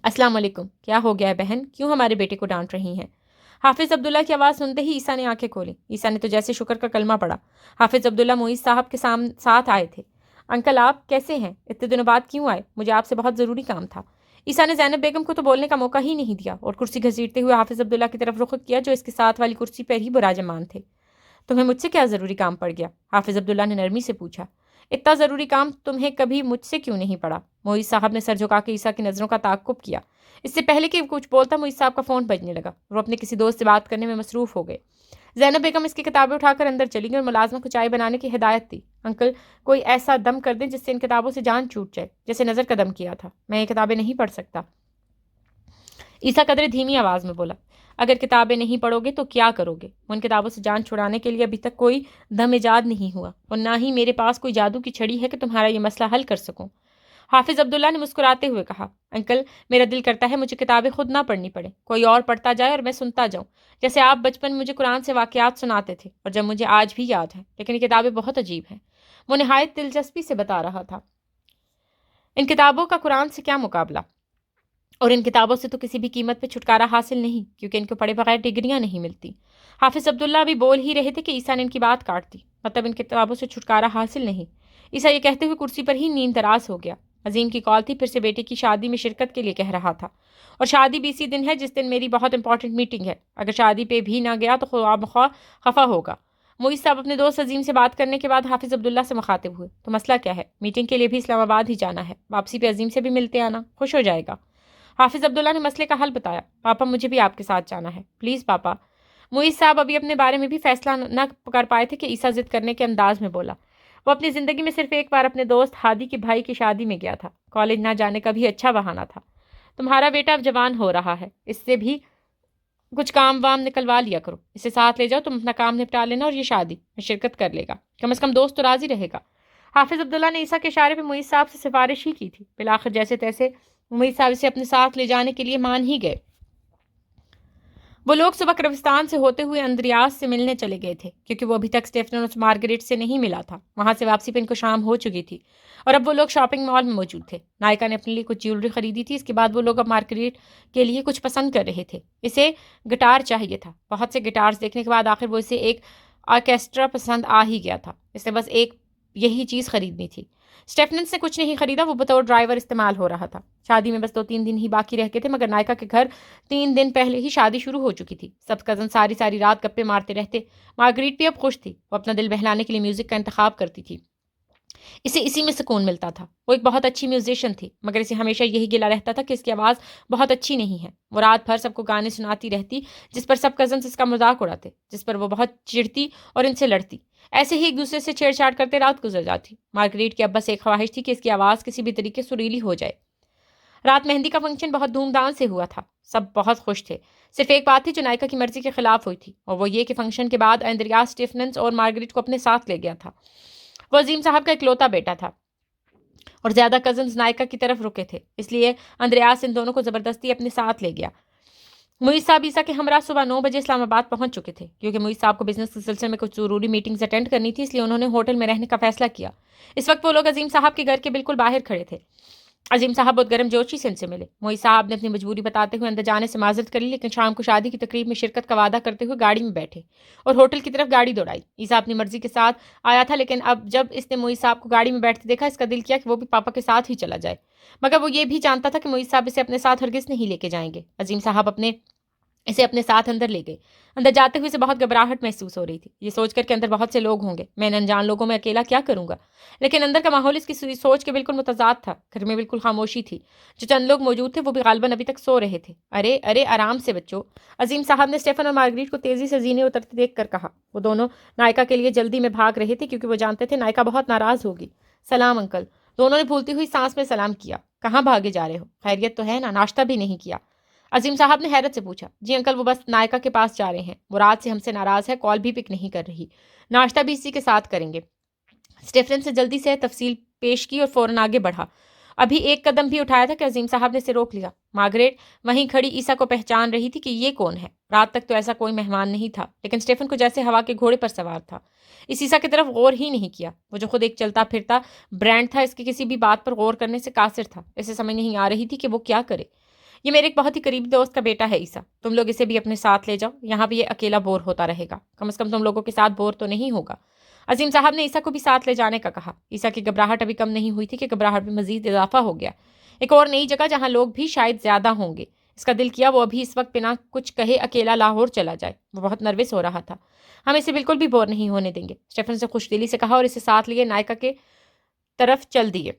السلام علیکم، کیا ہو گیا ہے بہن، کیوں ہمارے بیٹے کو ڈانٹ رہی ہیں؟ حافظ عبداللہ کی آواز سنتے ہی عیسیٰ نے آنکھیں کھولی۔ عیسیٰ نے تو جیسے شکر کا کلمہ پڑا۔ حافظ عبداللہ معیز صاحب کے ساتھ آئے تھے۔ انکل آپ کیسے ہیں؟ اتنے دنوں بعد کیوں آئے؟ مجھے آپ سے بہت ضروری کام تھا۔ عیسیٰ نے زینب بیگم کو تو بولنے کا موقع ہی نہیں دیا اور کرسی گھسیٹتے ہوئے حافظ عبداللہ کی طرف رخ کیا جو اس کے ساتھ والی کرسی پر ہی براجمان تھے۔ تمہیں مجھ سے کیا ضروری کام پڑ گیا؟ حافظ عبداللہ نے نرمی سے پوچھا۔ اتنا ضروری کام تمہیں کبھی مجھ سے کیوں نہیں پڑا؟ معیز صاحب نے سر جھکا کے عیسیٰ کی نظروں کا تعاقب کیا۔ اس سے پہلے کہ کچھ بولتا معیز صاحب کا فون بجنے لگا، وہ اپنے کسی دوست سے بات کرنے میں مصروف ہو گئے۔ زینب بیگم اس کی کتابیں اٹھا کر اندر چلی گئی اور ملازمہ کو چائے بنانے کی ہدایت دی۔ انکل کوئی ایسا دم کر دیں جس سے ان کتابوں سے جان چھوٹ جائے، جیسے نظر کا دم کیا تھا۔ میں یہ کتابیں نہیں پڑھ سکتا۔ عیسیٰ قدرے دھیمی آواز میں بولا۔ اگر کتابیں نہیں پڑھو گے تو کیا کرو گے؟ ان کتابوں سے جان چھڑانے کے لیے ابھی تک کوئی دم ایجاد نہیں ہوا، اور نہ ہی میرے پاس کوئی جادو کی چھڑی ہے کہ تمہارا یہ مسئلہ حل کر سکوں۔ حافظ عبداللہ نے مسکراتے ہوئے کہا، انکل میرا دل کرتا ہے مجھے کتابیں خود نہ پڑھنی پڑے، کوئی اور پڑھتا جائے اور میں سنتا جاؤں، جیسے آپ بچپن میں مجھے قرآن سے واقعات سناتے تھے، اور جب مجھے آج بھی یاد ہے۔ لیکن یہ کتابیں بہت عجیب ہیں، وہ نہایت دلچسپی سے بتا رہا تھا۔ ان کتابوں کا قرآن سے کیا مقابلہ، اور ان کتابوں سے تو کسی بھی قیمت پہ چھٹکارا حاصل نہیں، کیونکہ ان کو پڑھے بغیر ڈگریاں نہیں ملتی۔ حافظ عبداللہ ابھی بول ہی رہے تھے کہ عیسیٰ نے ان کی بات کاٹ دی۔ مطلب ان کتابوں سے چھٹکارا حاصل نہیں؟ عیسیٰ یہ کہتے ہوئے کرسی پر ہی نیند دراز ہو گیا۔ عظیم کی کال تھی، پھر سے بیٹے کی شادی میں شرکت کے لیے کہہ رہا تھا، اور شادی بھی اسی دن ہے جس دن میری بہت امپورٹنٹ میٹنگ ہے۔ اگر شادی پہ بھی نہ گیا تو خواہ مخواہ خفا ہوگا۔ معیز صاحب اپنے دوست عظیم سے بات کرنے کے بعد حافظ عبداللہ سے مخاطب ہوئے. تو مسئلہ کیا ہے؟ میٹنگ کے لیے بھی اسلام آباد ہی جانا ہے. واپسی پہ عظیم سے بھی ملتے آنا، خوش ہو جائے گا. حافظ عبداللہ نے مسئلے کا حل بتایا. پاپا مجھے بھی آپ کے ساتھ جانا ہے، پلیز پاپا. معیز صاحب ابھی اپنے بارے میں بھی فیصلہ نہ کر پائے تھے کہ عیسیٰ ضد کرنے کے انداز میں بولا. وہ اپنی زندگی میں صرف ایک بار اپنے دوست ہادی کے بھائی کی شادی میں گیا تھا. کالج نہ جانے کا بھی اچھا بہانہ تھا. تمہارا بیٹا اب جوان ہو رہا ہے، اس سے بھی کچھ کام وام نکلوا لیا کرو. اسے ساتھ لے جاؤ، تم اپنا کام نپٹا لینا اور یہ شادی میں شرکت کر لے گا. کم از کم دوست تو راضی رہے گا. حافظ عبداللہ نے عیسیٰ کے اشارے پہ معیز صاحب سے سفارش ہی کی تھی. بالآخر جیسے تیسے معیز صاحب اسے اپنے ساتھ لے جانے کے لیے مان ہی گئے. وہ لوگ صبح کروستان سے ہوتے ہوئے اندریاس سے ملنے چلے گئے تھے کیونکہ وہ ابھی تک اسٹیفن اور مارگریٹ سے نہیں ملا تھا. وہاں سے واپسی پہ ان کو شام ہو چکی تھی اور اب وہ لوگ شاپنگ مال میں موجود تھے. نائکا نے اپنے لیے کچھ جیولری خریدی تھی. اس کے بعد وہ لوگ اب مارگریٹ کے لیے کچھ پسند کر رہے تھے. اسے گٹار چاہیے تھا. بہت سے گٹارز دیکھنے کے بعد آخر وہ اسے ایک آرکیسٹرا پسند آ ہی گیا تھا. اس نے بس ایک یہی چیز خریدنی تھی. اسٹیفنن نے کچھ نہیں خریدا. وہ بطور ڈرائیور استعمال ہو رہا تھا. شادی میں بس 2-3 دن ہی باقی رہ گئے تھے مگر نائکا کے گھر 3 دن پہلے ہی شادی شروع ہو چکی تھی. سب کزن ساری رات گپے مارتے رہتے. مارگریٹ بھی اب خوش تھی. وہ اپنا دل بہلانے کے لیے میوزک کا انتخاب کرتی تھی. اسے اسی میں سکون ملتا تھا. وہ ایک بہت اچھی میوزیشین تھی مگر اسے ہمیشہ یہی گلا رہتا تھا کہ اس کی آواز بہت اچھی نہیں ہے. وہ رات بھر سب کو گانے سناتی رہتی جس پر سب کزنس اس کا مذاق اڑاتے، جس پر وہ بہت چڑھتی اور ان سے لڑتی. ایسے ہی ایک دوسرے سے چھیڑ چھاڑ کرتے رات گزر جاتی. مارگریٹ کی اب بس ایک خواہش تھی کہ اس کی آواز کسی بھی طریقے سریلی ہو جائے. رات مہندی کا فنکشن بہت دھوم دھام سے ہوا تھا. سب بہت خوش تھے. صرف ایک بات تھی جو نائکا کی مرضی کے خلاف ہوئی تھی اور وہ یہ کہ فنکشن کے بعد اندریاس اسٹیفننس اور مارگریٹ کو اپنے ساتھ لے گیا تھا. وہ عظیم صاحب کا اکلوتا بیٹا تھا اور زیادہ کزنز نائکا کی طرف رکے تھے، اس لیے اندریاس ان دونوں کو زبردستی اپنے ساتھ لے گیا. معیز صاحب عیسیٰ کے ہمراہ صبح 9 بجے اسلام آباد پہنچ چکے تھے. کیونکہ معیز صاحب کو بزنس کے سلسلے میں کچھ ضروری میٹنگز اٹینڈ کرنی تھی اس لیے انہوں نے ہوٹل میں رہنے کا فیصلہ کیا. اس وقت وہ لوگ عظیم صاحب کے گھر کے بالکل باہر کھڑے تھے. عظیم صاحب بہت گرم جوشی سے ان سے ملے. معیز صاحب نے اپنی مجبوری بتاتے ہوئے اندر جانے سے معذرت کر لی لیکن شام کو شادی کی تقریب میں شرکت کا وعدہ کرتے ہوئے گاڑی میں بیٹھے اور ہوٹل کی طرف گاڑی دوڑائی. عیسیٰ اپنی مرضی کے ساتھ آیا تھا لیکن اب جب اس نے معیز صاحب کو گاڑی میں بیٹھتے دیکھا اس کا دل کیا کہ وہ بھی پاپا کے ساتھ ہی چلا جائے. مگر وہ یہ بھی جانتا تھا کہ معیز صاحب اسے اپنے ساتھ ہرگز نہیں لے کے جائیں گے. عظیم صاحب اسے اپنے ساتھ اندر لے گئے. اندر جاتے ہوئے اسے بہت گھبراہٹ محسوس ہو رہی تھی. یہ سوچ کر کہ اندر بہت سے لوگ ہوں گے، میں انجان لوگوں میں اکیلا کیا کروں گا. لیکن اندر کا ماحول اس کی سوچ کے بالکل متضاد تھا. گھر میں بالکل خاموشی تھی. جو چند لوگ موجود تھے وہ بھی غالباً ابھی تک سو رہے تھے. ارے آرام سے بچوں، عظیم صاحب نے اسٹیفن اور مارگریٹ کو تیزی سے زینے اترتے دیکھ کر کہا. وہ دونوں نائکا کے لیے جلدی میں بھاگ رہے تھے کیونکہ وہ جانتے تھے نائکا بہت ناراض ہوگی. سلام انکل. دونوں نے پھولتی ہوئی سانس میں سلام کیا. کہاں بھاگے جا رہے ہو؟ خیریت تو ہے نا؟ ناشتہ بھی نہیں کیا؟ عظیم صاحب نے حیرت سے پوچھا. جی انکل، وہ بس نائکا کے پاس جا رہے ہیں. وہ رات سے ہم سے ناراض ہے، کال بھی پک نہیں کر رہی. ناشتہ بھی اسی کے ساتھ کریں گے. اسٹیفن سے جلدی سے تفصیل پیش کی اور فوراً آگے بڑھا. ابھی ایک قدم بھی اٹھایا تھا کہ عظیم صاحب نے اسے روک لیا. مارگریٹ وہیں کھڑی عیسیٰ کو پہچان رہی تھی کہ یہ کون ہے. رات تک تو ایسا کوئی مہمان نہیں تھا لیکن اسٹیفن کو جیسے ہوا کے گھوڑے پر سوار تھا. اس عیسیٰ کی طرف غور ہی نہیں کیا. وہ جو خود ایک چلتا پھرتا برانڈ تھا اس کی کسی بھی بات پر غور کرنے سے قاصر تھا. اسے سمجھ نہیں آ رہی تھی کہ وہ کیا کرے. یہ میرے ایک بہت ہی قریبی دوست کا بیٹا ہے عیسیٰ. تم لوگ اسے بھی اپنے ساتھ لے جاؤ. یہاں بھی یہ اکیلا بور ہوتا رہے گا. کم از کم تم لوگوں کے ساتھ بور تو نہیں ہوگا. عظیم صاحب نے عیسیٰ کو بھی ساتھ لے جانے کا کہا. عیسیٰ کی گھبراہٹ ابھی کم نہیں ہوئی تھی کہ گھبراہٹ میں مزید اضافہ ہو گیا. ایک اور نئی جگہ جہاں لوگ بھی شاید زیادہ ہوں گے. اس کا دل کیا وہ ابھی اس وقت بنا کچھ کہے اکیلا لاہور چلا جائے. وہ بہت نروس ہو رہا تھا. ہم اسے بالکل بھی بور نہیں ہونے دیں گے، اسٹیفن سے خوش دلی سے کہا اور اسے ساتھ لیے نائکا کے طرف چل دیے.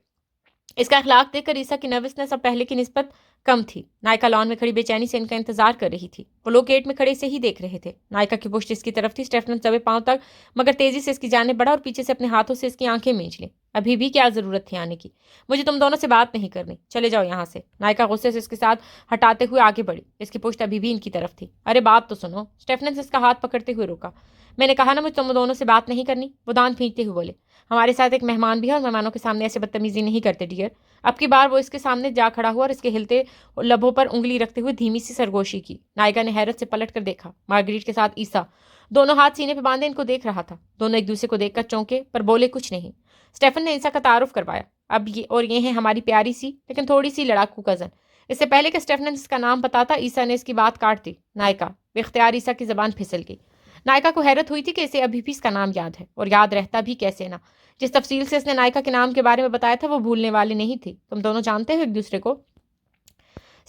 اس کا اخلاق دیکھ کر عیسیٰ کی نروسنس اب پہلے کی نسبت کم تھی. نائکا لان میں کھڑی بے چینی سے ان کا انتظار کر رہی تھی. وہ لوگ گیٹ میں کھڑے سے ہی دیکھ رہے تھے. نائکا کی پشت اس کی طرف تھی. اسٹیفن دبے پاؤں تک مگر تیزی سے اس کی جانب بڑھا اور پیچھے سے اپنے ہاتھوں سے اس کی آنکھیں مینچ لی. ابھی بھی کیا ضرورت تھی آنے کی؟ مجھے تم دونوں سے بات نہیں کرنی، چلے جاؤ یہاں سے. نائکا غصے سے اس کے ساتھ ہٹاتے ہوئے آگے بڑھی. اس کی پشت ابھی بھی ان کی طرف تھی. ارے بات تو سنو. اسٹیفن اس کا ہاتھ پکڑتے ہوئے روکا. میں نے کہا نا مجھے تم دونوں سے بات نہیں کرنی. وہ دانت کھینچتے ہوئے بولے. ہمارے ساتھ ایک مہمان بھی ہے اور مہمانوں کے سامنے ایسے بدتمیزی نہیں کرتے ڈیئر. اب کی بار وہ اس کے سامنے جا کھڑا ہوا اور اس کے ہلتے لبوں پر انگلی رکھتے ہوئے دھیمی سی سرگوشی کی. نائکا نے حیرت سے پلٹ کر دیکھا. مارگریٹ کے ساتھ عیسیٰ دونوں ہاتھ سینے پہ باندھے ان کو دیکھ رہا تھا. دونوں ایک دوسرے کو دیکھ کر چونکے پر بولے کچھ نہیں. اسٹیفن نے عیسیٰ کا تعارف کروایا. اب یہ ہیں ہماری پیاری سی لیکن تھوڑی سی لڑاکو کزن. اس سے پہلے کہ اسٹیفن اس کا نام بتاتا عیسیٰ نے اس کی بات کاٹ دی. نائکا. بے اختیار عیسیٰ کی زبان پھسل گئی. نائکا کو حیرت ہوئی تھی کہ اسے ابھی بھی اس کا نام یاد ہے اور یاد رہتا بھی کیسے نہ. جس تفصیل سے اس نے نائکا کے نام کے بارے میں بتایا تھا وہ بھولنے والے نہیں تھی. تم دونوں جانتے ہو ایک دوسرے کو؟